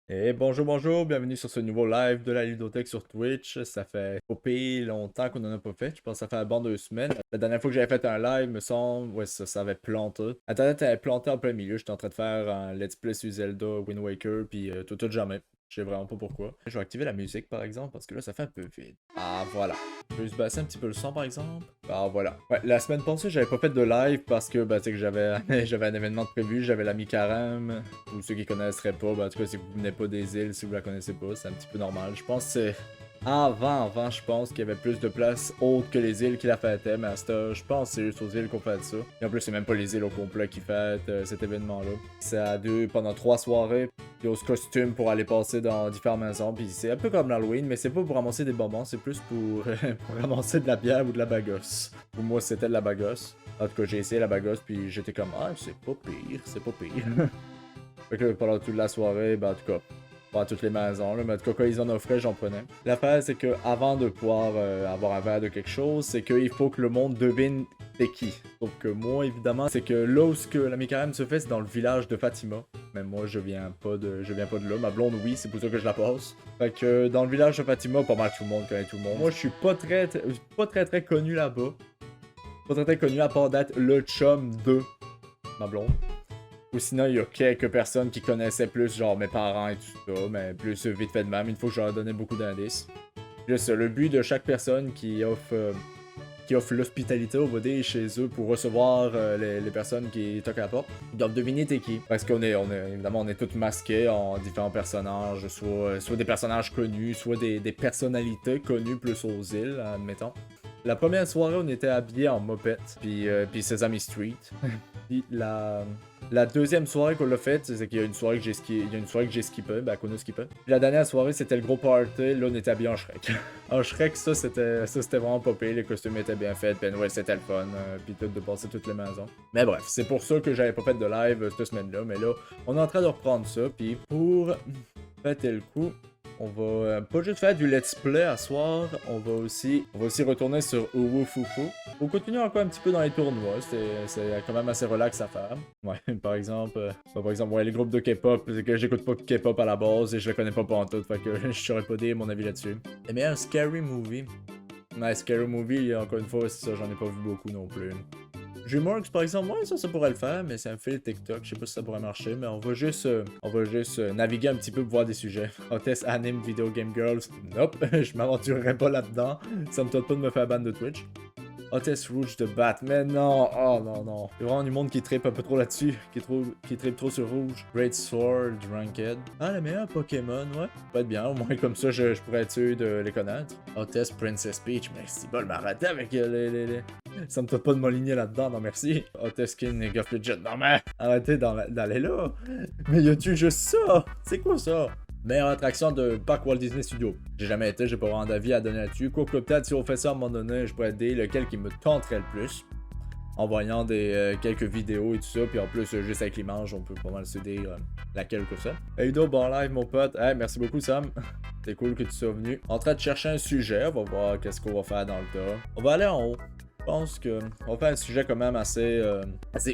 Et bonjour, bonjour, bienvenue sur ce nouveau live de la ludothèque sur Twitch. Ça fait pas pire longtemps qu'on en a pas fait. Je pense que ça fait un bon 2 semaines. La dernière fois que j'avais fait un live, me semble, ouais, ça avait planté. Internet avait planté en plein milieu. J'étais en train de faire un let's play sur Zelda Wind Waker, puis tout jamais. Je sais vraiment pas pourquoi. Je vais activer la musique par exemple, parce que là ça fait un peu vide. Ah voilà. Je peux juste baisser un petit peu le son par exemple. Ah voilà. Ouais, la semaine passée, j'avais pas fait de live parce que, tu sais que j'avais j'avais un événement de prévu, j'avais l'ami Karam, ou ceux qui connaisseraient pas, en tout cas, si vous venez pas des îles, si vous la connaissez pas, c'est un petit peu normal. Je pense que c'est avant, je pense qu'il y avait plus de places autres que les îles qui la fêtaient, mais à cette heure, je pense que c'est juste aux îles qu'on fait ça. Et en plus, c'est même pas les îles au complet qui fêtent cet événement-là. C'est à deux pendant 3 soirées, puis on se costume pour aller passer dans différentes maisons, puis c'est un peu comme l'Halloween, mais c'est pas pour ramasser des bonbons, c'est plus pour, pour ramasser de la bière ou de la bagosse. Pour moi, c'était de la bagosse. En tout cas, j'ai essayé la bagosse, puis j'étais comme, ah, c'est pas pire, c'est pas pire. Fait que pendant toute la soirée, en tout cas, pas à toutes les maisons, là, mais en tout cas, quand ils en offraient, j'en prenais. L'affaire, c'est que avant de pouvoir avoir un verre de quelque chose, c'est qu'il faut que le monde devine c'est qui. Sauf que moi, évidemment, c'est que là où ce que la Mikarem se fait, c'est dans le village de Fatima. Mais moi, je viens pas de là. Ma blonde, oui, c'est pour ça que je la passe. Fait que dans le village de Fatima, pas mal tout le monde connaît tout le monde. Moi, je suis pas très connu là-bas. Pas très connu à part d'être le chum de ma blonde. Ou sinon, il y a quelques personnes qui connaissaient plus, genre mes parents et tout ça, mais plus vite fait de même, une fois que je leur donnais beaucoup d'indices. Juste, le but de chaque personne qui offre l'hospitalité, on va dire, chez eux pour recevoir les personnes qui toquent à la porte, ils doivent deviner t'es qui. Parce évidemment, on est tous masqués en différents personnages, soit des personnages connus, soit des personnalités connues plus aux îles, admettons. La première soirée, on était habillés en mopette, puis Sesame Street. Puis la deuxième soirée qu'on l'a faite, c'est qu'il y a une soirée que j'ai skippé, qu'on a skippé. Puis la dernière soirée, c'était le gros party, là on était habillés en Shrek. En Shrek, ça c'était vraiment pas pire, les costumes étaient bien faits, puis ouais, c'était le fun, puis tout de passer toutes les maisons. Mais bref, c'est pour ça que j'avais pas fait de live cette semaine-là, mais là, on est en train de reprendre ça, puis pour fêter le coup, on va pas juste faire du let's play à soir, on va aussi retourner sur Uwu Fufu. On continue encore un petit peu dans les tournois, c'est quand même assez relax à faire. Ouais, ouais, les groupes de K-pop, c'est que j'écoute pas de K-pop à la base et je le connais pas en tout, fait que je saurais pas dire mon avis là-dessus. Et mais un Scary Movie. Ouais, Scary Movie, encore une fois, c'est ça, j'en ai pas vu beaucoup non plus. DreamWorks, par exemple, ouais, ça pourrait le faire, mais c'est un fil TikTok, je sais pas si ça pourrait marcher, mais on va juste naviguer un petit peu pour voir des sujets. Hotess Anime Video Game Girls, nope, je m'aventurerai pas là-dedans, ça me tente pas de me faire ban de Twitch. Hottest Rouge de Batman, non, oh non, non. C'est vraiment du monde qui trippe un peu trop là-dessus, qui trippe trop sur Rouge. Great Sword, Ranked. Ah, le meilleur Pokémon, ouais. Ça peut être bien, au moins comme ça, je pourrais être sûr de les connaître. Hottest Princess Peach, mais c'est pas le m'arrêter avec les. Ça me tente pas de m'aligner là-dedans, non merci. Hottest King et Guff Legend, non mais arrêtez d'aller là. Mais y a-tu juste ça? C'est quoi ça? Meilleure attraction de Parc Walt Disney Studio. J'ai jamais été, j'ai pas vraiment d'avis à donner là-dessus. Quoique peut-être si on fait ça à un moment donné, je pourrais dire lequel qui me tenterait le plus. En voyant quelques vidéos et tout ça, puis en plus, juste avec l'image, on peut pas mal se dire laquelle que ça. Hey Udo, bon live mon pote. Hey, merci beaucoup Sam. C'est cool que tu sois venu. En train de chercher un sujet, on va voir qu'est-ce qu'on va faire dans le tas. On va aller en haut. Je pense qu'on va faire un sujet quand même assez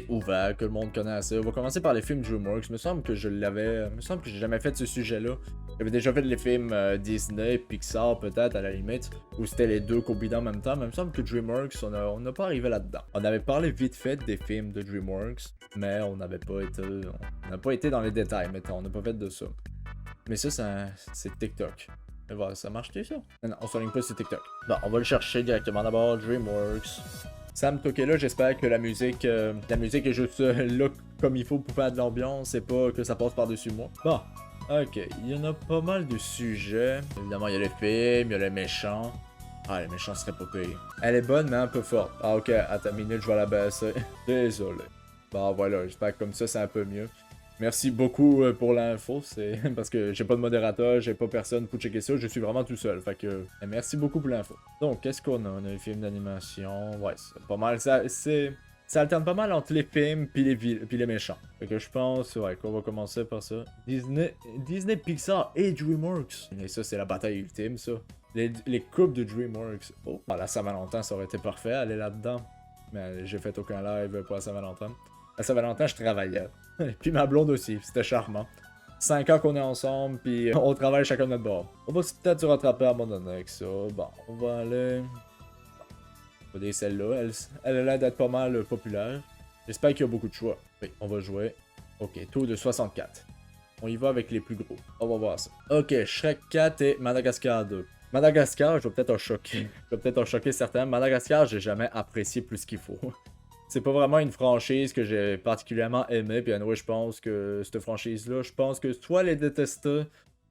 ouvert, que le monde connaît assez. On va commencer par les films DreamWorks. Il me semble que j'ai jamais fait ce sujet-là. J'avais déjà fait les films Disney, Pixar peut-être à la limite, où c'était les deux combinés en même temps. Mais il me semble que DreamWorks, on n'a pas arrivé là-dedans. On avait parlé vite fait des films de DreamWorks, mais on n'a pas été dans les détails, mettons. On n'a pas fait de ça. Mais ça, c'est TikTok. Mais voilà, ça marche-tu ça? Non, on s'enligne pas sur TikTok. Bon, on va le chercher directement d'abord, DreamWorks. Sam Tokela, j'espère que la musique est juste là comme il faut pour faire de l'ambiance et pas que ça passe par-dessus moi. Bon, ok, il y en a pas mal de sujets. Évidemment, il y a les films, il y a les méchants. Ah, les méchants seraient pas payés. Elle est bonne, mais un peu forte. Ah, ok, attends une minute, je vais la baisser. Désolé. Bon, voilà, j'espère que comme ça, c'est un peu mieux. Merci beaucoup pour l'info, c'est parce que j'ai pas de modérateur, j'ai pas personne pour checker ça, je suis vraiment tout seul, fait que merci beaucoup pour l'info. Donc, qu'est-ce qu'on a? On a les films d'animation, ouais, c'est pas mal, ça alterne pas mal entre les films puis les méchants. Fait que je pense, ouais, qu'on va commencer par ça. Disney, Pixar et DreamWorks. Et ça, c'est la bataille ultime, ça. Les coupes de DreamWorks. Oh, la Saint-Valentin, ça aurait été parfait, aller là-dedans. Mais j'ai fait aucun live pour la Saint-Valentin. À Saint-Valentin, je travaillais. Puis ma blonde aussi, c'était charmant. 5 ans qu'on est ensemble, puis on travaille chacun de notre bord. On va peut-être se rattraper à un moment donné avec ça. Bon, on va aller... On va aller celle-là. Elle a l'air d'être pas mal populaire. J'espère qu'il y a beaucoup de choix. Oui, on va jouer. Ok, taux de 64. On y va avec les plus gros. On va voir ça. Ok, Shrek 4 et Madagascar 2. Madagascar, je vais peut-être en choquer. Je vais peut-être en choquer certains. Madagascar, j'ai jamais apprécié plus qu'il faut. C'est pas vraiment une franchise que j'ai particulièrement aimée. Puis anyway, je pense que cette franchise-là, je pense que soit elle est détestée,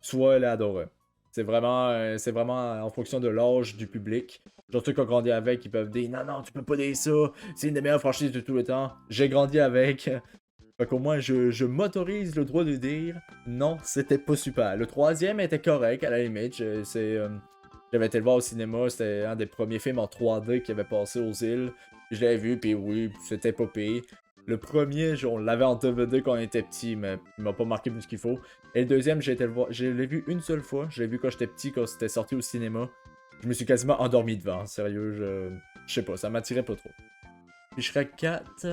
soit elle est adorée. C'est vraiment en fonction de l'âge du public. Genre ceux qui ont grandi avec, ils peuvent dire non, non, tu peux pas dire ça, c'est une des meilleures franchises de tous les temps. J'ai grandi avec. Fait qu'au moins, je m'autorise le droit de dire non, c'était pas super. Le troisième était correct, à la limite. J'avais été le voir au cinéma, c'était un des premiers films en 3D qui avait passé aux îles. Je l'avais vu, puis oui, c'était pas pire. Le premier, on l'avait en DVD quand on était petit, mais il m'a pas marqué plus qu'il faut. Et le deuxième, j'ai été le voir. Je l'ai vu une seule fois. Je l'ai vu quand j'étais petit, quand c'était sorti au cinéma. Je me suis quasiment endormi devant. Sérieux, je sais pas, ça m'attirait pas trop. Puis Shrek 4.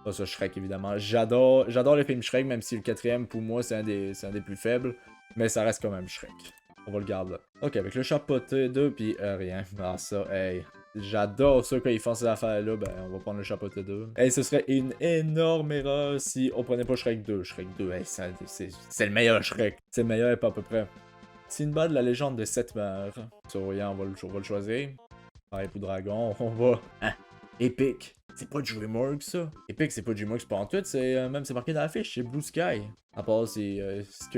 Pas ça, Shrek évidemment. J'adore les films Shrek, même si le quatrième, pour moi, c'est un des plus faibles. Mais ça reste quand même Shrek. On va le garder là. Ok, avec le chapeauté 2, puis rien. Ah, ça, hey. J'adore ça quand ils font ces affaires-là. Ben, on va prendre le chapeauté 2. Hey, ce serait une énorme erreur si on prenait pas Shrek 2. Shrek 2, hey, c'est le meilleur Shrek. C'est le meilleur et pas à peu près. Sinbad, la légende de 7 mers. Sur rien, on va le choisir. Pareil pour Dragon, on va. Hein? Epic. C'est pas DreamWorks ça. Epic, c'est pas DreamWorks pas en tout. C'est marqué dans la fiche. C'est Blue Sky. À part, est-ce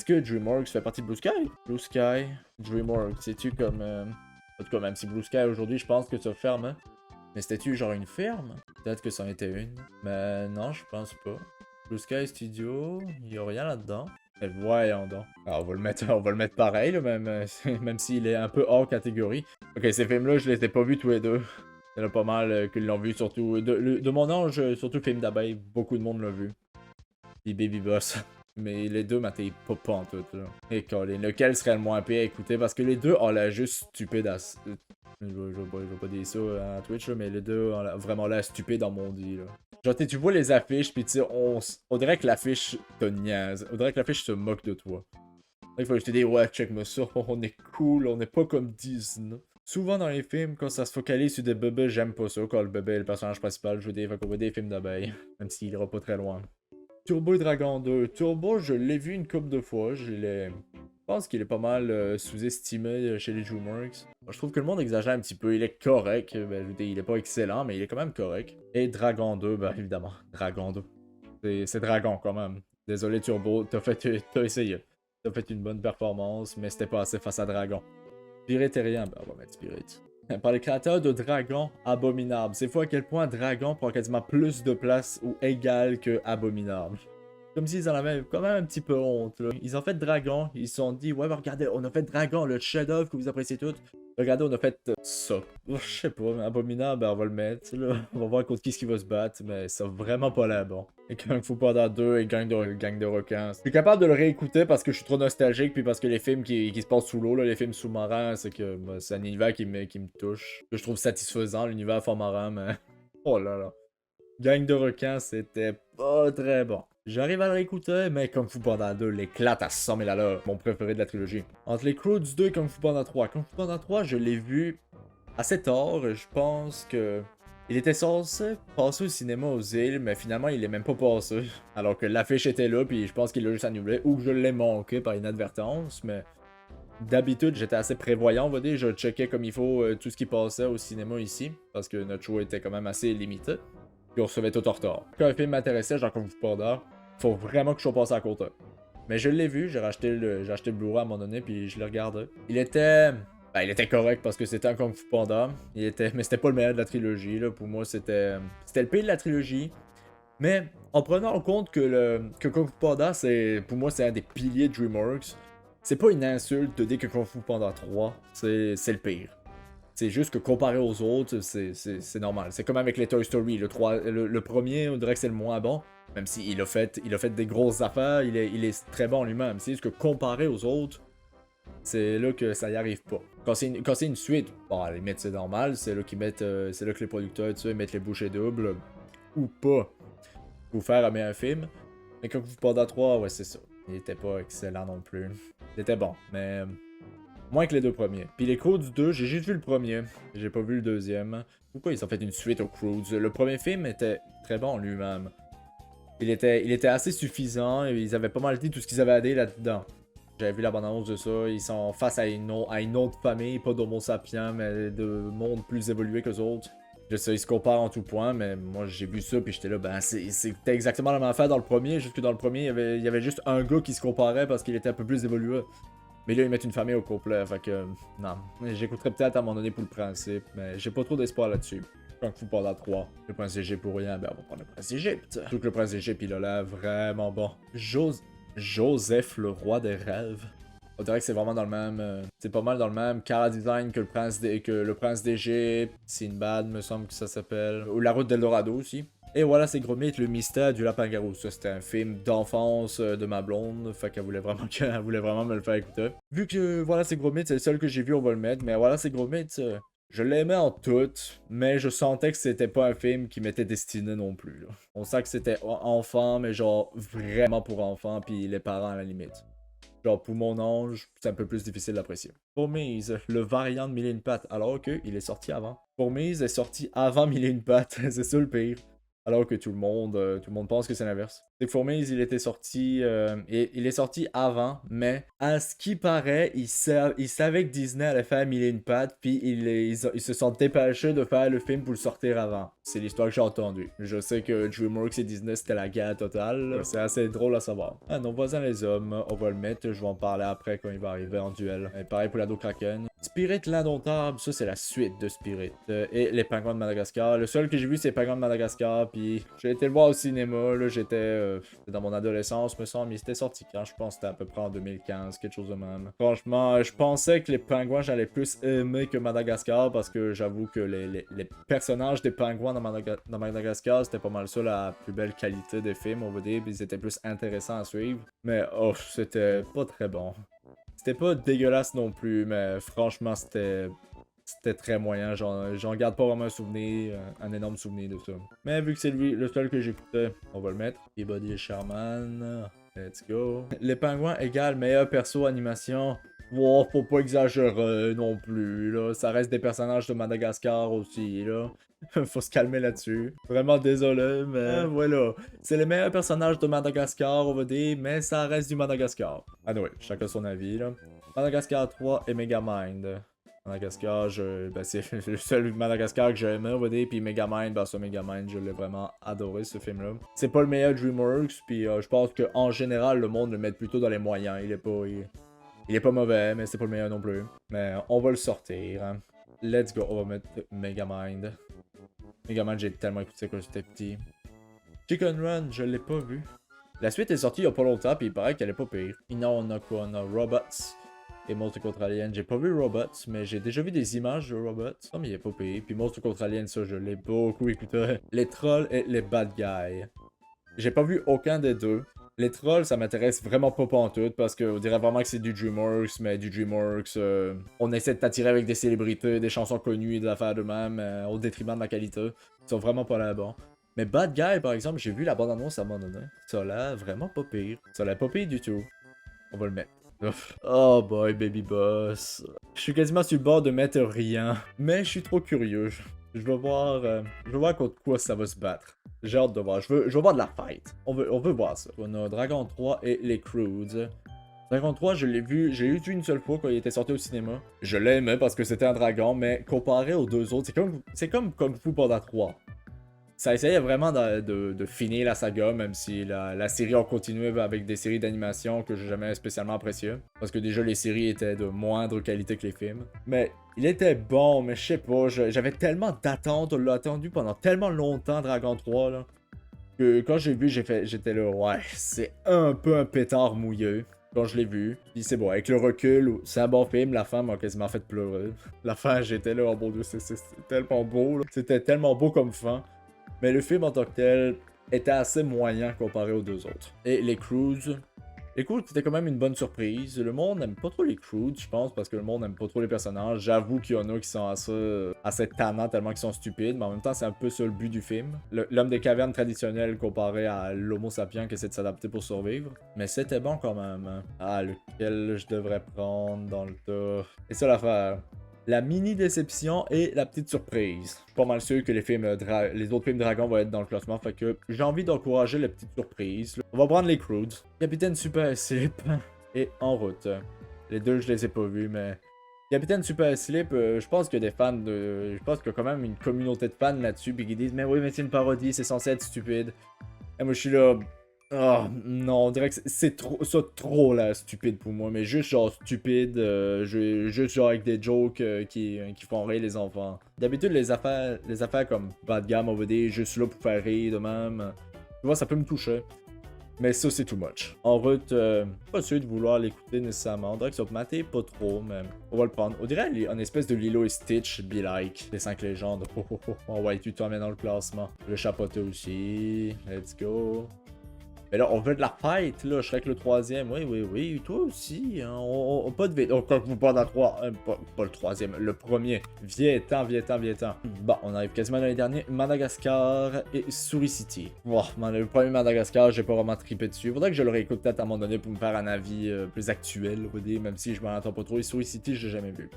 que DreamWorks fait partie de Blue Sky? Blue Sky, DreamWorks, c'est-tu comme... En tout cas, même si Blue Sky aujourd'hui, je pense que ça ferme, hein? Mais c'était-tu genre une ferme? Peut-être que c'en était une. Mais non, je pense pas. Blue Sky Studio, il y a rien là-dedans. Mais voyons donc. Alors, on va le mettre pareil, là, même s'il est un peu hors catégorie. Ok, ces films-là, je les ai pas vus tous les deux. Il y en a pas mal qui l'ont vu, surtout... De mon âge, surtout Film d'abeille, beaucoup de monde l'a vu. Puis Baby Boss. Mais les deux m'atteignent pas en tout, là. Et Colin, lequel serait le moins pire à écouter? Parce que les deux ont l'air juste stupides à... Je vais pas dire ça à Twitch, là, mais les deux ont vraiment l'air stupides dans mon dit, là. Genre, tu vois les affiches, pis tu sais, on dirait que l'affiche te niaise. On dirait que l'affiche se moque de toi. Il faut que je te dise, ouais, check-moi ça, on est cool, on n'est pas comme Disney. Souvent dans les films, quand ça se focalise sur des bébés, j'aime pas ça. Quand le bébé est le personnage principal, je veux des films d'abeilles. Même s'il ira pas très loin. Turbo et Dragon 2. Turbo, je l'ai vu une couple de fois. Je pense qu'il est pas mal sous-estimé chez les DreamWorks. Je trouve que le monde exagère un petit peu. Il est correct. Ben, je veux dire, il est pas excellent, mais il est quand même correct. Et Dragon 2, ben évidemment. Dragon 2. C'est Dragon quand même. Désolé Turbo, t'as essayé. T'as fait une bonne performance, mais c'était pas assez face à Dragon. Spirit et rien, ben on va mettre Spirit. Par les créateurs de Dragon Abominable. C'est fou à quel point Dragon prend quasiment plus de place ou égal que Abominable. Comme s'ils en avaient quand même un petit peu honte. Là. Ils ont fait Dragon, ils se sont dit, ouais, bah, regardez, on a fait Dragon, le chef-d'œuvre que vous appréciez tous. Regardez, on a fait ça. Je sais pas, mais Abominable, ben, on va le mettre. Là. On va voir contre qui va se battre, mais ça va vraiment pas l'air bon. Et Kung Fu Panda 2 et gang de requins. Je suis capable de le réécouter parce que je suis trop nostalgique, puis parce que les films qui se passent sous l'eau, les films sous-marins, c'est que c'est un univers qui me touche. Que je trouve satisfaisant, l'univers fond-marin, mais... Oh là là. Gang de requins, c'était pas très bon. J'arrive à le réécouter, mais Kung Fu Panda 2 l'éclate à 100 000 à l'heure. Mon préféré de la trilogie. Entre les Croods 2 et Kung Fu Panda 3. Kung Fu Panda 3, je l'ai vu assez tard. Je pense que... Il était censé passer au cinéma aux îles, mais finalement il est même pas passé. Alors que l'affiche était là, puis je pense qu'il l'a juste annulé. Ou que je l'ai manqué par inadvertance, mais... D'habitude, j'étais assez prévoyant, on va dire. Je checkais comme il faut tout ce qui passait au cinéma ici. Parce que notre show était quand même assez limité. Puis on recevait tout en retard. Quand un film m'intéressait, genre Kung Fu Panda, faut vraiment que je sois passé à côté. Mais je l'ai vu, j'ai racheté le Blu-ray à un moment donné, puis je l'ai regardé. Il était correct parce que c'était un Kung Fu Panda. Mais c'était pas le meilleur de la trilogie, là. Pour moi, c'était le pire de la trilogie. Mais en prenant en compte que Kung Fu Panda, pour moi, c'est un des piliers de DreamWorks. C'est pas une insulte de dire que Kung Fu Panda 3, c'est le pire. C'est juste que comparé aux autres, c'est normal. C'est comme avec les Toy Story. Le premier, on dirait que c'est le moins bon. Même s'il a fait des grosses affaires, il est très bon lui-même. C'est juste que comparé aux autres, c'est là que ça y arrive pas. Quand c'est une suite, bon, à la limite, c'est normal. C'est là que les producteurs, tu sais, mettent les bouchées doubles. Ou pas. Pour faire un meilleur film. Mais Kung Fu Panda 3, ouais, c'est ça. Il était pas excellent non plus. Il était bon, mais moins que les deux premiers. Puis les Croods 2, j'ai juste vu le premier. J'ai pas vu le deuxième. Pourquoi ils ont fait une suite aux Croods? Le premier film était très bon lui-même. Il était assez suffisant. Et ils avaient pas mal dit tout ce qu'ils avaient à dire là-dedans. J'avais vu la bande-annonce de ça. Ils sont face à une autre famille, pas d'Homo sapiens, mais de monde plus évolué qu'eux autres. Je sais, ils se comparent en tout point, mais moi j'ai vu ça, puis j'étais là, ben c'était exactement la même affaire dans le premier, juste que dans le premier, il y avait juste un gars qui se comparait parce qu'il était un peu plus évolué. Mais là, ils mettent une famille au complet, fait que non. J'écouterai peut-être à un moment donné pour le principe, mais j'ai pas trop d'espoir là-dessus. Kung Fu Panda 3, le prince d'Égypte pour rien, ben on va prendre le prince d'Égypte. Tout que le prince d'Égypte, il a l'air vraiment bon. Joseph, le roi des rêves. On dirait que c'est vraiment dans le même. C'est pas mal dans le même car design que le prince d'Égypte, Sinbad, me semble que ça s'appelle. Ou La route d'Eldorado aussi. Et voilà, c'est Gros Mythe, le mystère du lapin-garou. Ça, c'était un film d'enfance de ma blonde. Fait qu'elle voulait vraiment me le faire écouter. Vu que voilà, c'est Gros Mythe, c'est le seul que j'ai vu, on va le mettre. Mais voilà, c'est Gros Mythe. Je l'aimais en tout, mais je sentais que c'était pas un film qui m'était destiné non plus. Là. On sent que c'était enfant, mais genre vraiment pour enfants, puis les parents à la limite. Genre, pour mon ange, c'est un peu plus difficile d'apprécier. Fourmise, le variant de Mille et une pattes, alors qu'il est sorti avant. Fourmise est sorti avant Mille et une pattes, c'est ça le pire. Alors que tout le monde pense que c'est l'inverse. C'est que Fourmise, il était sorti, il est sorti avant, mais à ce qui paraît, il savait que Disney allait faire Mille et une pattes, puis ils se sont dépêchés de faire le film pour le sortir avant. C'est l'histoire que j'ai entendue. Je sais que DreamWorks et Disney, c'était la guerre totale. C'est assez drôle à savoir. Ah, nos voisins les hommes, on va le mettre, je vais en parler après quand il va arriver en duel. Et pareil pour la Kraken. Spirit l'indomptable, ça c'est la suite de Spirit. Et les pingouins de Madagascar. Le seul que j'ai vu c'est les pingouins de Madagascar. Puis j'ai été le voir au cinéma. Là j'étais dans mon adolescence me semble. Il était sorti quand je pense que c'était à peu près en 2015. Quelque chose de même. Franchement je pensais que les pingouins j'allais plus aimer que Madagascar. Parce que j'avoue que les personnages des pingouins dans Madagascar c'était pas mal ça la plus belle qualité des films on va dire. Puis ils étaient plus intéressants à suivre. Mais oh c'était pas très bon. C'était pas dégueulasse non plus, mais franchement, c'était très moyen. J'en garde pas vraiment un énorme souvenir de ça. Mais vu que c'est lui, le seul que j'écoutais, on va le mettre. Peabody et Sherman. Let's go. Les pingouins égale meilleur perso animation. Wow, faut pas exagérer non plus, là. Ça reste des personnages de Madagascar aussi, là. Faut se calmer là-dessus. Vraiment désolé, mais voilà. C'est les meilleurs personnages de Madagascar, on va dire, mais ça reste du Madagascar. Ah ouais, chacun son avis, là. Madagascar 3 et Megamind. Madagascar, c'est le seul Madagascar que j'ai aimé, on va dire, puis Megamind, ça Megamind, je l'ai vraiment adoré ce film-là. C'est pas le meilleur DreamWorks, puis je pense qu'en général, le monde le met plutôt dans les moyens. Il est pas mauvais, mais c'est pas le meilleur non plus. Mais on va le sortir. Hein. Let's go, on va mettre Megamind. Megamind, j'ai tellement écouté quand j'étais petit. Chicken Run, je l'ai pas vu. La suite est sortie il y a pas longtemps, puis il paraît qu'elle est pas pire. On a quoi? On a Robots et Monstre contre Alien. J'ai pas vu Robots, mais j'ai déjà vu des images de Robots. Non, mais il est pas pire. Puis Monstre contre Alien, ça, je l'ai beaucoup écouté. Les trolls et les bad guys. J'ai pas vu aucun des deux. Les trolls, ça m'intéresse vraiment pas pantoute parce qu'on dirait vraiment que c'est du DreamWorks, mais du DreamWorks, on essaie de t'attirer avec des célébrités, des chansons connues et des affaires de même, au détriment de la qualité. Ils sont vraiment pas là bon. Mais Bad Guy, par exemple, j'ai vu la bande-annonce à un moment donné. Ça a l'air vraiment pas pire. Ça a l'air pas pire du tout. On va le mettre. Oh boy, baby boss. Je suis quasiment sur le bord de mettre rien. Mais je suis trop curieux. Je veux voir contre quoi ça va se battre. J'ai hâte de voir. Je veux voir de la fight. On veut voir ça. On a Dragon 3 et les Croods. Dragon 3, je l'ai vu une seule fois quand il était sorti au cinéma. Je l'aimais parce que c'était un dragon, mais comparé aux deux autres, c'est comme Kung Fu Panda 3. Ça essayait vraiment de finir la saga, même si la série a continué avec des séries d'animation que j'ai jamais spécialement appréciées. Parce que déjà, les séries étaient de moindre qualité que les films. Mais il était bon, mais je sais pas, j'avais tellement d'attentes, on l'a attendu pendant tellement longtemps, Dragon 3, là, que quand j'ai vu, j'étais là, ouais, c'est un peu un pétard mouilleux. Quand je l'ai vu, puis c'est bon, avec le recul, c'est un bon film, la fin m'a quasiment fait pleurer. La fin, j'étais là, oh mon dieu, c'est tellement beau, là. C'était tellement beau comme fin. Mais le film en tant que tel était assez moyen comparé aux deux autres. Et les Croods, Écoute, c'était quand même une bonne surprise. Le monde n'aime pas trop les Croods, je pense, parce que le monde n'aime pas trop les personnages. J'avoue qu'il y en a qui sont assez tannants tellement qu'ils sont stupides, mais en même temps, c'est un peu ça le but du film. L'homme des cavernes traditionnel comparé à l'Homo sapiens qui essaie de s'adapter pour survivre. Mais c'était bon quand même. Hein. Ah, lequel je devrais prendre dans le tas. Et ça l'affaire. La mini déception et la petite surprise. Je suis pas mal sûr que les autres films Dragon vont être dans le classement, fait que j'ai envie d'encourager la petite surprise. On va prendre les Croods. Capitaine Super Slip et En route. Les deux, je les ai pas vus, mais Capitaine Super Slip, je pense qu'il y a des fans de. Je pense qu'il y a quand même une communauté de fans là-dessus, puis qui disent, mais oui, mais c'est une parodie, c'est censé être stupide. Et moi, je suis là. Oh non, on dirait que c'est trop, ça trop là, stupide pour moi, mais juste genre stupide, juste genre avec des jokes qui font rire les enfants. D'habitude, les affaires comme Bad Guy, Mauvais Dé, juste là pour faire rire de même, tu vois, ça peut me toucher. Mais ça, c'est too much. En route, pas sûr de vouloir l'écouter nécessairement. On dirait que ça va mater pas trop, mais on va le prendre. On dirait une espèce de Lilo et Stitch, be like. Les 5 légendes. Oh, oh, oh. On va être tout dans le classement. Le chapeauté aussi. Let's go. Mais là, on veut de la fight, là. Shrek le troisième. Oui, oui, oui. Toi aussi. Hein. Pas de vite. Oh, quand vous parlez dans 3. Pas le troisième. Le premier. Viens-t'en, viens-t'en, viens-t'en. Bon, on arrive quasiment dans les derniers. Madagascar et Souris City. Bon, le premier Madagascar, j'ai pas vraiment trippé dessus. Faudrait que je le réécoute peut-être à un moment donné pour me faire un avis plus actuel, on va dire, même si je m'en entends pas trop. Et Souris City, j'ai jamais vu.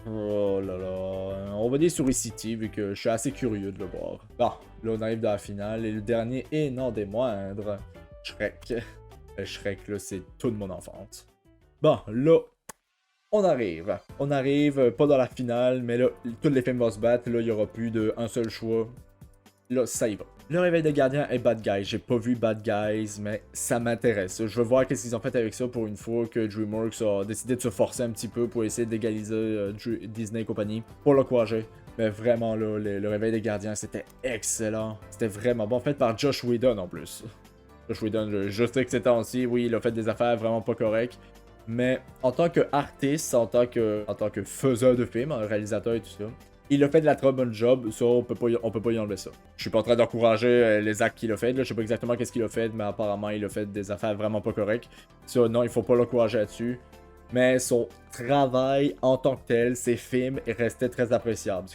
Oh là là. On va dire Souris City, vu que je suis assez curieux de le voir. Bon. Là, on arrive dans la finale. Et le dernier, et non des moindres, Shrek. Shrek, là, c'est toute mon enfance. Bon, là, on arrive. On arrive, pas dans la finale, mais là, tous les films vont se battre. Là, il n'y aura plus d'un seul choix. Là, ça y va. Le réveil des gardiens est Bad Guys. J'ai pas vu Bad Guys, mais ça m'intéresse. Je veux voir qu'est-ce qu'ils ont fait avec ça pour une fois que DreamWorks a décidé de se forcer un petit peu pour essayer d'égaliser Disney et compagnie. Pour l'encourager. Mais vraiment, là, le réveil des gardiens, c'était excellent. C'était vraiment bon. Fait par Josh Whedon en plus. Josh Whedon, je sais que ces temps-ci, oui, il a fait des affaires vraiment pas correctes. Mais en tant qu'artiste, en tant que faiseur de films, réalisateur et tout ça, il a fait de la très bonne job. Ça, on peut pas y enlever ça. Je suis pas en train d'encourager les actes qu'il a fait. Là. Je sais pas exactement qu'est-ce qu'il a fait, mais apparemment, il a fait des affaires vraiment pas correctes. Ça, non, il faut pas l'encourager là-dessus. Mais son travail en tant que tel, ses films, restaient très appréciables.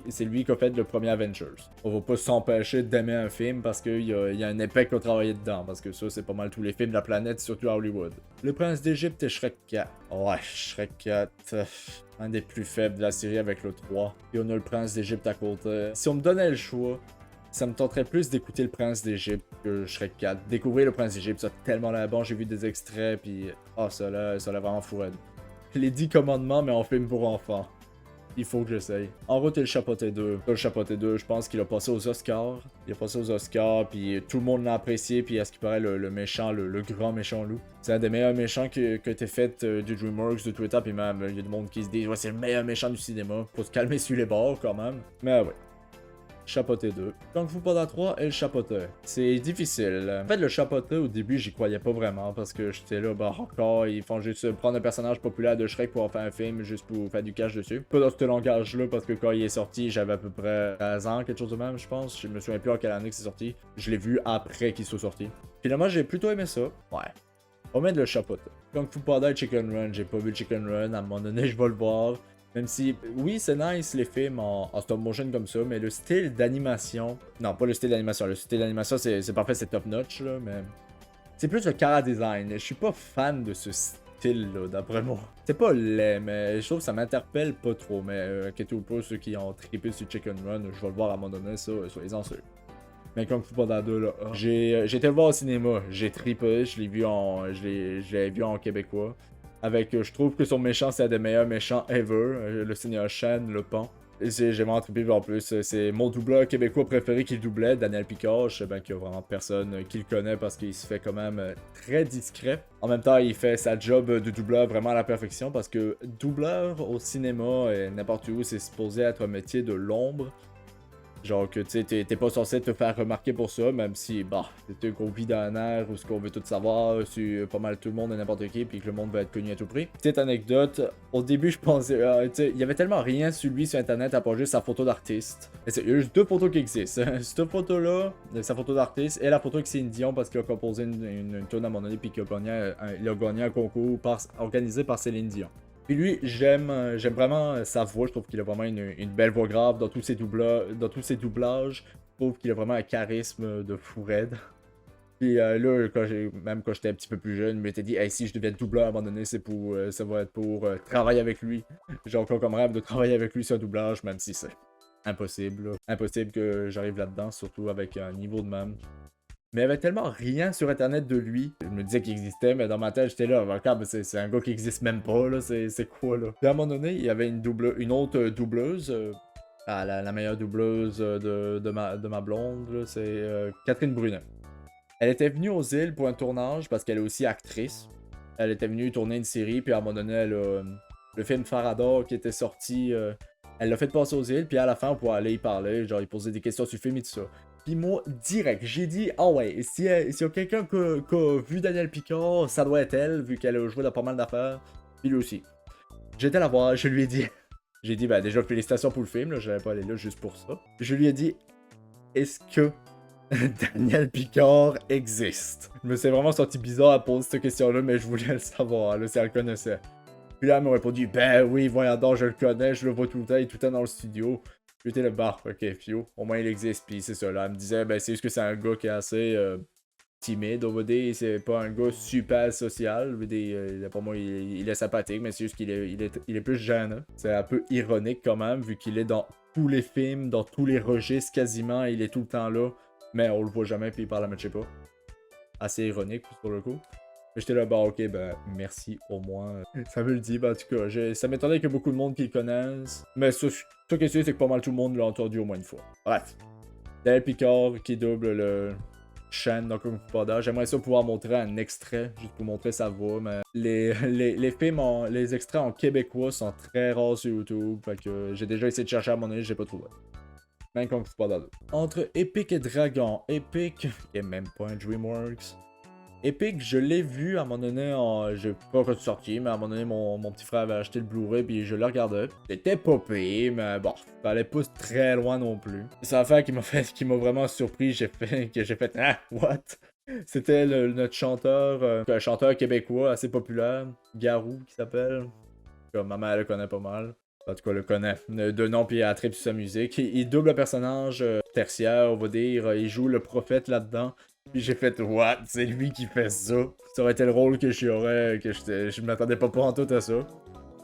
C'est lui qui a fait le premier Avengers. On va pas s'empêcher d'aimer un film parce qu'il y a un épée qui a travaillé dedans. Parce que ça, c'est pas mal tous les films de la planète, surtout à Hollywood. Le Prince d'Égypte et Shrek 4. Ouais, Shrek 4. Un des plus faibles de la série avec le 3. Et on a le Prince d'Égypte à côté. Si on me donnait le choix, ça me tenterait plus d'écouter le Prince d'Égypte que Shrek 4. Découvrir le Prince d'Égypte, ça a tellement l'air bon. J'ai vu des extraits, puis ça l'a vraiment fourré. Les 10 commandements, mais en film pour enfants. Il faut que j'essaye. En route, il y a le Chapeauté 2. Le Chapeauté 2, je pense qu'il a passé aux Oscars. Il a passé aux Oscars, puis tout le monde l'a apprécié, puis à ce qui paraît, le méchant, le grand méchant loup. C'est un des meilleurs méchants qui a été fait du DreamWorks, de Twitter, puis même, il y a du monde qui se dit, ouais, c'est le meilleur méchant du cinéma. Faut se calmer sur les bords, quand même. Mais ouais. Chapeauté 2. Kung Fu Panda 3 et le Chapeauté. C'est difficile. En fait, le Chapeauté, au début, j'y croyais pas vraiment parce que j'étais là, bah encore, ils font juste prendre un personnage populaire de Shrek pour en faire un film juste pour faire du cash dessus. Pas dans ce langage-là parce que quand il est sorti, j'avais à peu près 13 ans, quelque chose de même, je pense. Je me souviens plus en quelle année que c'est sorti. Je l'ai vu après qu'il soit sorti. Finalement, j'ai plutôt aimé ça. Ouais. On met le Chapeauté. Kung Fu Panda et Chicken Run, j'ai pas vu Chicken Run, à un moment donné, je vais le voir. Même si, oui, c'est nice les films en stop motion comme ça, mais le style d'animation. Non, pas le style d'animation. Le style d'animation, c'est parfait, c'est top notch, là, mais. C'est plus le chara design. Je suis pas fan de ce style-là, d'après moi. C'est pas laid, mais je trouve que ça m'interpelle pas trop. Mais inquiétez-vous pas, ceux qui ont trippé sur Chicken Run, je vais le voir à un moment donné, ça, soyez-en sûrs. Mais Kung Fu Panda 2, là, j'ai été le voir au cinéma. J'ai trippé, je l'ai vu en québécois. Avec, je trouve que son méchant, c'est un des meilleurs méchants ever. Le Seigneur Shen, le pont. J'ai vraiment trippé en plus. C'est mon doubleur québécois préféré qui le doublait, Daniel Picard. Je sais bien qu'il y a vraiment personne qui le connaît parce qu'il se fait quand même très discret. En même temps, il fait sa job de doubleur vraiment à la perfection parce que doubleur au cinéma et n'importe où, c'est supposé être un métier de l'ombre. Genre que tu sais, t'es pas censé te faire remarquer pour ça, même si, bah, c'est un qu'on vit dans un air où ce qu'on veut tout savoir sur pas mal tout le monde et n'importe qui, puis que le monde veut être connu à tout prix. Petite anecdote, au début, je pensais, tu sais, il y avait tellement rien sur lui sur internet à part juste sa photo d'artiste. Il y a juste deux photos qui existent. Cette photo-là, sa photo d'artiste, et la photo que Céline Dion parce qu'il a composé une tune à mon donné, puis qu'il a gagné un concours organisé par Céline Dion. Puis lui, j'aime vraiment sa voix. Je trouve qu'il a vraiment une belle voix grave dans tous ses doublages. Je trouve qu'il a vraiment un charisme de fou raide. Puis là, même quand j'étais un petit peu plus jeune, je m'étais dit, hey, si je deviens doubleur à un moment donné, ça va être pour travailler avec lui. J'ai encore comme rêve de travailler avec lui sur un doublage, même si c'est impossible. Là. Impossible que j'arrive là-dedans, surtout avec un niveau de même. Mais il y avait tellement rien sur internet de lui. Je me disais qu'il existait, mais dans ma tête, j'étais là. Regarde, c'est un gars qui existe même pas, là. C'est quoi, là? Puis à un moment donné, il y avait une autre doubleuse. La meilleure doubleuse de ma blonde, là, c'est Catherine Brunet. Elle était venue aux îles pour un tournage parce qu'elle est aussi actrice. Elle était venue tourner une série, puis à un moment donné, le film Farador qui était sorti, elle l'a fait passer aux îles, puis à la fin, on pouvait aller y parler, genre, il posait des questions sur le film et tout ça. Puis moi, direct, j'ai dit, ah ouais, s'il y a quelqu'un qui a vu Daniel Picard, ça doit être elle, vu qu'elle a joué dans pas mal d'affaires. Puis lui aussi. J'étais la voir, je lui ai dit, j'ai dit, bah déjà, félicitations pour le film, là, j'allais pas aller là juste pour ça. Je lui ai dit, est-ce que Daniel Picard existe? Je me suis vraiment senti bizarre à poser cette question-là, mais je voulais le savoir, là, si elle le connaissait. Puis là, elle m'a répondu, ben oui, voyons donc, je le connais, je le vois tout le temps, il est tout le temps dans le studio. J'étais le bar, ok, Fio, au moins il existe, puis c'est ça, là, elle me disait, ben c'est juste que c'est un gars qui est assez timide, on va dire, c'est pas un gars super social, pour moi, il est sympathique, mais c'est juste qu'il est plus gênant. C'est un peu ironique quand même, vu qu'il est dans tous les films, dans tous les registres quasiment, il est tout le temps là, mais on le voit jamais, puis il parle à je sais pas. Assez ironique, pour le coup. J'étais là, bah ok, ben merci au moins. Ça me le dit, ben en tout cas, ça m'étonnait que beaucoup de monde qui le connaissent. Mais ce que c'est que pas mal tout le monde l'a entendu au moins une fois. Bref. Daniel Picard qui double le Shen dans Kung Fu Panda. J'aimerais ça pouvoir montrer un extrait, juste pour montrer sa voix, mais les films, les extraits en québécois sont très rares sur YouTube. Fait que j'ai déjà essayé de chercher à mon avis, j'ai pas trouvé. Même Kung Fu Panda 2. Entre Epic et Dragon, Epic, qui est même pas un DreamWorks. Epic, je l'ai vu à un moment donné, je sais pas quand c'est sorti, mais à un moment donné, mon petit frère avait acheté le Blu-ray puis je le regardais. C'était pas pire, mais bon, fallait pas très loin non plus. C'est l'affaire qui m'a vraiment surpris, j'ai fait, ah, what? C'était notre chanteur, un chanteur québécois assez populaire, Garou qui s'appelle. Ma mère le connaît pas mal. En tout cas, le connaît de nom puis elle a trippé sur sa musique. Il double un personnage tertiaire, on va dire. Il joue le prophète là-dedans. Puis j'ai fait, what? C'est lui qui fait ça. Ça aurait été le rôle que je m'attendais pas en tout à ça.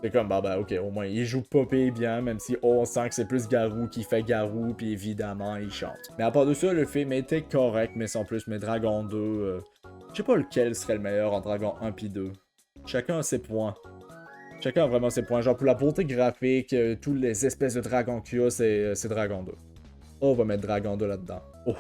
C'est comme, bah, ok, au moins, il joue pas pire bien, même si on sent que c'est plus Garou qui fait Garou, puis évidemment, il chante. Mais à part de ça, le film était correct, mais sans plus, mais Dragon 2, je sais pas lequel serait le meilleur en Dragon 1 puis 2. Chacun a ses points. Chacun a vraiment ses points. Genre, pour la beauté graphique, tous les espèces de dragons qu'il y a, c'est Dragon 2. On va mettre Dragon 2 là-dedans. Oh.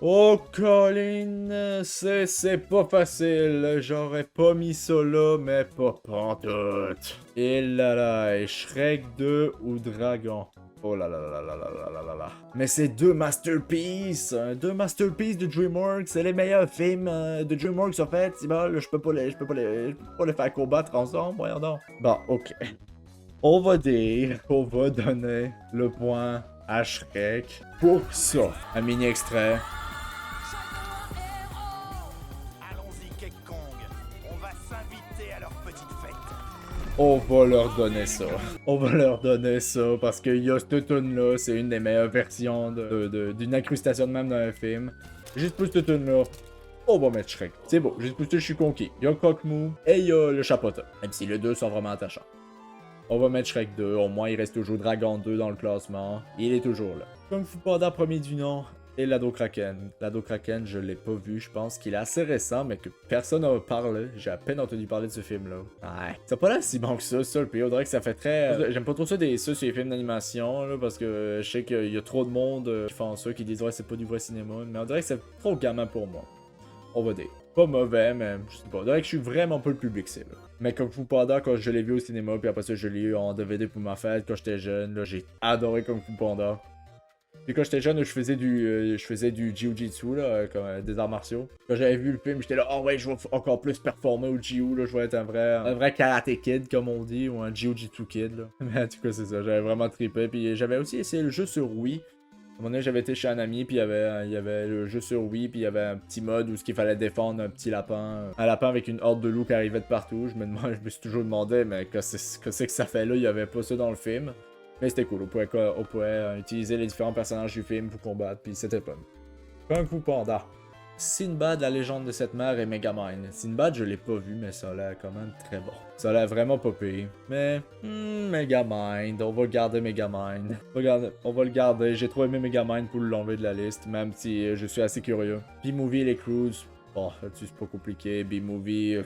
Oh, Colin, c'est pas facile. J'aurais pas mis ça là, mais pas pantoute. Et là là, et Shrek 2 ou Dragon? Oh là là là là là là là là là. Mais c'est deux masterpieces de DreamWorks. C'est les meilleurs films de DreamWorks en fait. Bon, je peux pas les faire combattre ensemble, voyons donc. Bon, ok. On va dire qu'on va donner le point à Shrek pour ça. Un mini extrait. On va leur donner ça. On va leur donner ça parce que y a cette tune là, c'est une des meilleures versions d'une incrustation de même dans un film. Juste pour cette tune là, on va mettre Shrek. C'est beau, juste pour ça je suis conquis. Y a Cockmoo et y a le Chapotin. Même si les deux sont vraiment attachants. On va mettre Shrek 2, au moins il reste toujours Dragon 2 dans le classement. Il est toujours là. Kung Fu Panda premier du nom. Et l'Ado Kraken. L'Ado Kraken, je l'ai pas vu, je pense qu'il est assez récent, mais que personne n'a parlé. J'ai à peine entendu parler de ce film-là. Ouais. Ça pas l'air si bon que ça, le pays. On dirait que ça fait très... J'aime pas trop ça, sur les films d'animation, là, parce que je sais qu'il y a trop de monde qui font ça, qui disent « Ouais, c'est pas du vrai cinéma », mais on dirait que c'est trop gamin pour moi. On va dire. pas mauvais, mais je sais pas. Donc, je suis vraiment pas le public, c'est là. Mais Kung Fu Panda, quand je l'ai vu au cinéma, puis après ça, je l'ai eu en DVD pour ma fête quand j'étais jeune, là, j'ai adoré Kung Fu Panda. Puis quand j'étais jeune, je faisais du Jiu-Jitsu, là, comme des arts martiaux. Quand j'avais vu le film, j'étais là, oh ouais, je vais encore plus performer au Jiu, là, je vais être un vrai karaté kid, comme on dit, ou un Jiu-Jitsu kid, là. Mais en tout cas, c'est ça, j'avais vraiment trippé. Puis j'avais aussi essayé le jeu sur Wii. À un moment donné, j'avais été chez un ami, puis il y avait le jeu sur Wii, puis il y avait un petit mode où il fallait défendre un petit lapin. Un lapin avec une horde de loups qui arrivait de partout. Je me suis toujours demandé, mais que c'est que ça fait là, il y avait pas ça dans le film. Mais c'était cool, on pouvait utiliser les différents personnages du film pour combattre, puis c'était fun. Kung Fu Panda. Sinbad, la légende de cette mer et Megamind. Sinbad, je l'ai pas vu, mais ça a l'air quand même très bon. Ça a l'air vraiment pas pire. Mais, Megamind, on va garder Megamind. On va le garder. J'ai trop aimé Megamind pour l'enlever de la liste, même si je suis assez curieux. B-Movie et les Cruise, bon, là-dessus c'est pas compliqué. B-Movie,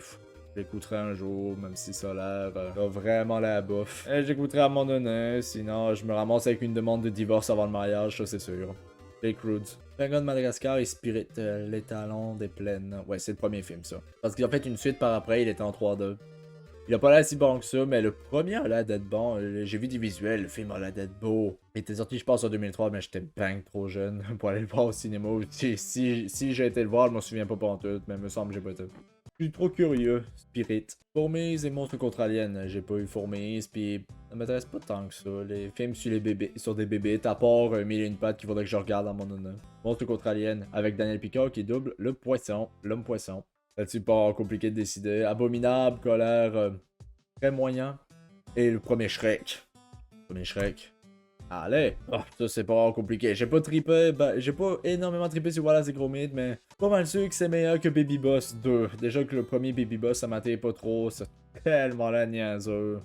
j'écouterai un jour, même si ça a l'air vraiment la bouffe. J'écouterai à un moment donné, sinon je me ramasse avec une demande de divorce avant le mariage, ça c'est sûr. Les Crudes. Penguin de Madagascar et Spirit, les talons des plaines. Ouais, c'est le premier film, ça. Parce qu'ils ont fait une suite par après, il était en 3D. Il a pas l'air si bon que ça, mais le premier a l'air d'être bon. J'ai vu des visuels, le film a l'air d'être beau. Il était sorti, je pense, en 2003, mais j'étais bang trop jeune pour aller le voir au cinéma. Si j'ai été le voir, je m'en souviens pas pantoute, mais il me semble que j'ai pas été. Je suis trop curieux. Spirit. Fourmis et monstres contre aliens. J'ai pas eu Fourmis, puis ça m'intéresse pas tant que ça. Les films sur les bébés, sur des bébés, à part Mille et une pattes qu'il faudrait que je regarde à mon honneur. Monstres contre aliens, avec Daniel Picard qui double le poisson, l'homme poisson. Là-dessus, pas compliqué de décider. Abominable, colère, très moyen. Et le premier Shrek. Premier Shrek. Allez! Oh, ça c'est pas compliqué. J'ai pas trippé, j'ai pas énormément trippé sur Wallace et Gromit, mais pas mal sûr que c'est meilleur que Baby Boss 2. Déjà que le premier Baby Boss ça m'attendait pas trop, c'est tellement la niaiseux.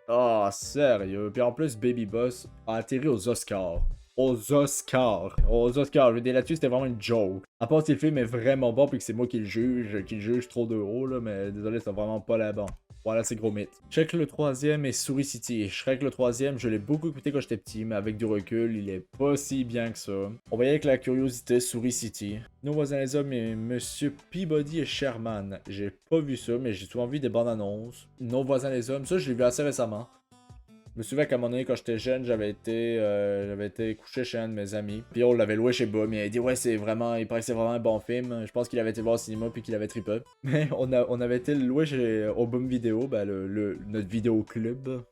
Oh, sérieux. Puis en plus, Baby Boss a atterri aux Oscars. Aux Oscars. Aux Oscars. Je veux dire, là-dessus, c'était vraiment une joke. À part si le film est vraiment bon, puis que c'est moi qui le juge trop de haut, là, mais désolé, c'est vraiment pas la bon. Voilà, c'est gros mythe. Shrek le troisième et Souris City. Shrek le troisième, je l'ai beaucoup écouté quand j'étais petit, mais avec du recul, il est pas si bien que ça. On va y aller avec la curiosité, Souris City. Nos voisins les hommes et Monsieur Peabody et Sherman. J'ai pas vu ça, mais j'ai souvent vu des bandes annonces. Nos voisins les hommes, ça, je l'ai vu assez récemment. Je me souviens qu'à un moment donné, quand j'étais jeune, j'avais été couché chez un de mes amis. Puis on l'avait loué chez Bob. Il a dit, ouais, c'est vraiment, il paraît que c'est vraiment un bon film. Je pense qu'il avait été voir au cinéma puis qu'il avait trippé. Mais on avait été le loué au Boom Vidéo, notre vidéo club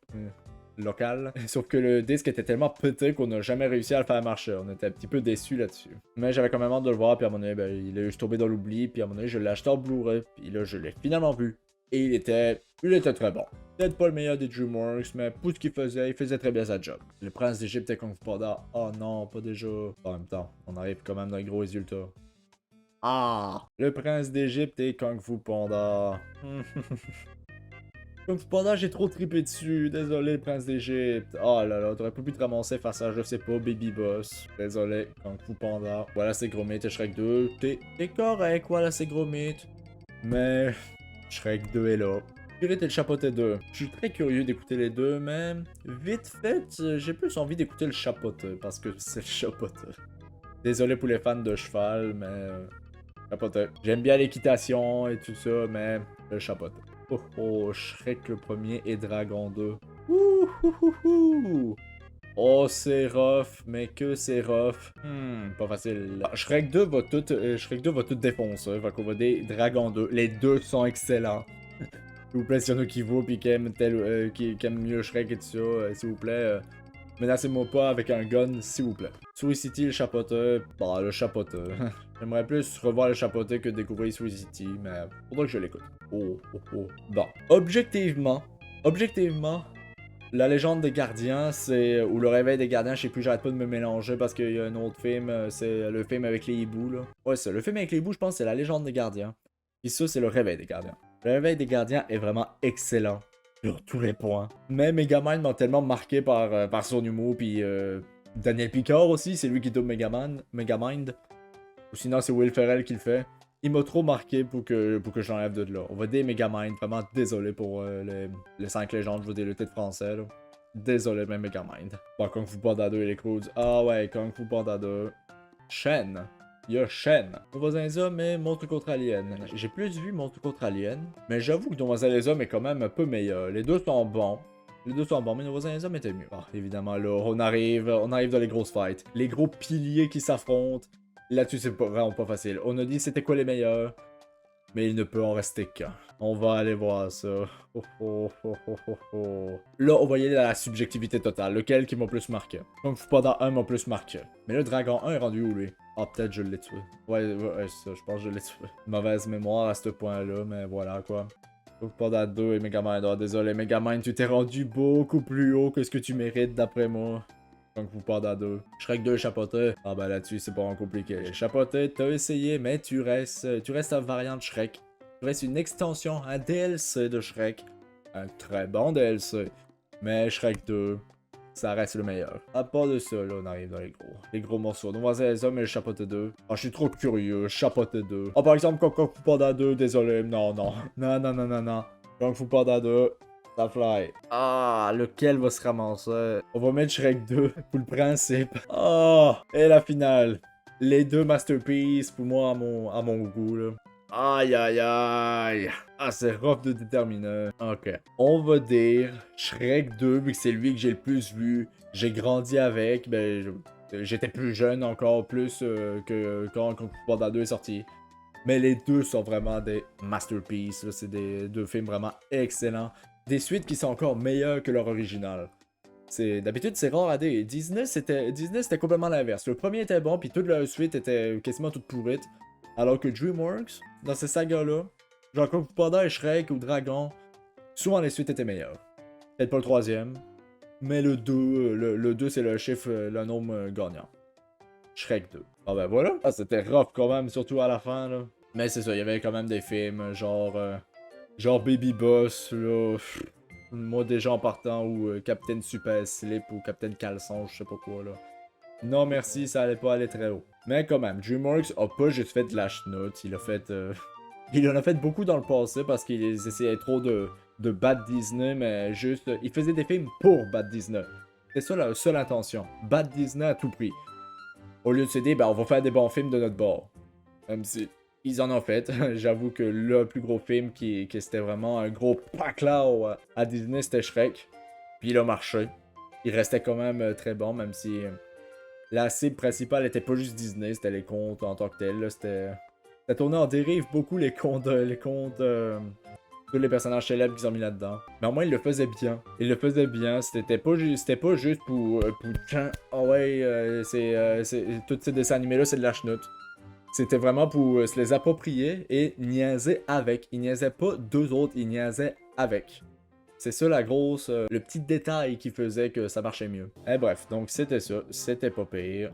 local. Sauf que le disque était tellement pété qu'on n'a jamais réussi à le faire marcher. On était un petit peu déçus là-dessus. Mais j'avais quand même hâte de le voir. Puis à un moment donné, il a juste tombé dans l'oubli. Puis à un moment donné, je l'ai acheté en Blu-ray. Puis là, je l'ai finalement vu. Et il était très bon. Peut-être pas le meilleur des DreamWorks, mais pour ce qu'il faisait très bien sa job. Le Prince d'Égypte et Kung Fu Panda. Oh non, pas déjà. En même temps, on arrive quand même dans les gros résultats. Ah! Le Prince d'Égypte et Kung Fu Panda. Kung Fu Panda, j'ai trop trippé dessus. Désolé, le Prince d'Égypte. Oh là là, t'aurais pas pu te ramasser face à, je sais pas, Baby Boss. Désolé, Kung Fu Panda. Voilà, c'est Gros Mythe et Shrek 2. T'es correct, voilà, c'est Gros Mythe. Mais Shrek 2 est là. Spirit et le Chapoté 2. Je suis très curieux d'écouter les deux, mais vite fait, j'ai plus envie d'écouter le Chapoté parce que c'est le Chapoté. Désolé pour les fans de cheval, mais Chapoté. J'aime bien l'équitation et tout ça, mais le Chapoté. Oh oh, Shrek le premier et Dragon 2. Ouh. Oh, c'est rough, mais que c'est rough. Pas facile. Shrek 2 va tout défoncer. Fait qu'on va dire Dragon 2. Les deux sont excellents. S'il vous plaît, s'il y en a qui vaut pis qui aiment, qui aiment mieux Shrek et tout ça, s'il vous plaît, menacez-moi pas avec un gun, s'il vous plaît. Souris City, le chapoteur, bah le chapoteur. J'aimerais plus revoir le chapoteur que découvrir Souris City, mais faudra que je l'écoute. Oh. Bon. Objectivement, la légende des gardiens, ou le réveil des gardiens, je sais plus, j'arrête pas de me mélanger parce qu'il y a un autre film, c'est le film avec les hiboux, là. Ouais, c'est le film avec les hiboux, je pense, c'est la légende des gardiens. Puis ça, c'est le réveil des gardiens. Le réveil des gardiens est vraiment excellent. Sur tous les points. Mais Megamind m'a tellement marqué par son humour, puis Daniel Picard aussi, c'est lui qui double Megamind. Ou sinon, c'est Will Ferrell qui le fait. Il m'a trop marqué pour que je l'enlève de là. On va dire Megamind, vraiment désolé pour les 5 légendes, je veux dire le titre français, là. Désolé, mais Megamind. Bon, Kung Fu Panda 2 et les Crudes. Ah ouais, Kung Fu Panda 2. Shen. il y a Shen. Nos voisins les hommes et Monstre contre Alien. J'ai plus vu Monstre contre Alien, mais j'avoue que Nos voisins les hommes est quand même un peu meilleur. Les deux sont bons. Les deux sont bons, mais Nos voisins les hommes étaient mieux. Ah, évidemment, là, on arrive dans les grosses fights. Les gros piliers qui s'affrontent. Là-dessus, c'est vraiment pas facile. On a dit c'était quoi les meilleurs, mais il ne peut en rester qu'un. On va aller voir ça. Oh, oh, oh, oh, oh, oh. Là, on va y aller dans la subjectivité totale. Lequel qui m'a plus marqué? Kung Fu Panda 1 m'a plus marqué. Mais le Dragon 1 est rendu où, lui? Ah, peut-être je l'ai tué. Ouais, ça, je pense que je l'ai tué. Mauvaise mémoire à ce point-là, mais voilà, quoi. Kung Fu Panda 2 et Megamind. Oh, désolé, Megamind, tu t'es rendu beaucoup plus haut que ce que tu mérites, d'après moi. Kung Fu Panda 2. Shrek 2 chapoté. Ah ben là-dessus, c'est pas compliqué. Chapoté, t'as essayé, mais tu restes un variant de Shrek. Tu restes une extension, un DLC de Shrek. Un très bon DLC. Mais Shrek 2, ça reste le meilleur. À part de ça, là, on arrive dans les gros morceaux. Nos voisins les hommes et le Chapoté 2. Ah, je suis trop curieux. Chapoté 2. Ah, par exemple, Kung Fu Panda 2, désolé. Non, non. Non, non, non, non, non. Kung Fu Panda 2. Ça fly. Ah, lequel va se ramasser? On va mettre Shrek 2 pour le principe. Ah, et la finale. Les deux masterpieces pour moi à mon goût, là. Aïe, aïe, aïe. Ah, c'est rough de déterminer. Ok. On va dire Shrek 2, vu que c'est lui que j'ai le plus vu. J'ai grandi avec. Ben, j'étais plus jeune encore, plus que quand Kung Fu Panda 2 est sorti. Mais les deux sont vraiment des masterpieces. C'est des deux films vraiment excellents. Des suites qui sont encore meilleures que leur original. D'habitude, c'est rare à dire. Disney, c'était complètement l'inverse. Le premier était bon, puis toute la suite était quasiment toute pourrite. Alors que DreamWorks, dans ces sagas-là, genre Kung Fu Panda et Shrek ou Dragon, souvent les suites étaient meilleures. Peut-être pas le troisième, mais le 2, le 2 c'est le chiffre, le nombre gagnant. Shrek 2. Ah ben voilà. Ah, c'était rough quand même, surtout à la fin, là. Mais c'est ça, il y avait quand même des films, genre Baby Boss, là. Moi déjà en partant, ou Captain Super Slip, ou Captain Caleçon, je sais pas quoi, là. Non merci, ça allait pas aller très haut. Mais quand même, DreamWorks a pas juste fait de la chenoute, il a fait... il en a fait beaucoup dans le passé parce qu'il essayait trop de battre Disney, mais juste... il faisait des films pour battre Disney. C'est ça la seule intention. Battre Disney à tout prix. Au lieu de se dire, ben on va faire des bons films de notre bord. Même si ils en ont fait. J'avoue que le plus gros film qui c'était vraiment un gros paclao à Disney, c'était Shrek. Puis il a marché. Il restait quand même très bon, même si... la cible principale était pas juste Disney, c'était les contes en tant que tel. C'était tourné en dérive beaucoup les contes, tous les personnages célèbres qu'ils ont mis là-dedans. Mais au moins il le faisait bien. Il le faisait bien. C'était pas juste pour oh ouais, tous ces dessins animés là, c'est de la chenoute. C'était vraiment pour se les approprier et niaiser avec. Il niaisait pas deux autres, il niaisait avec. C'est ça le petit détail qui faisait que ça marchait mieux. Et bref, donc c'était ça, c'était pas pire.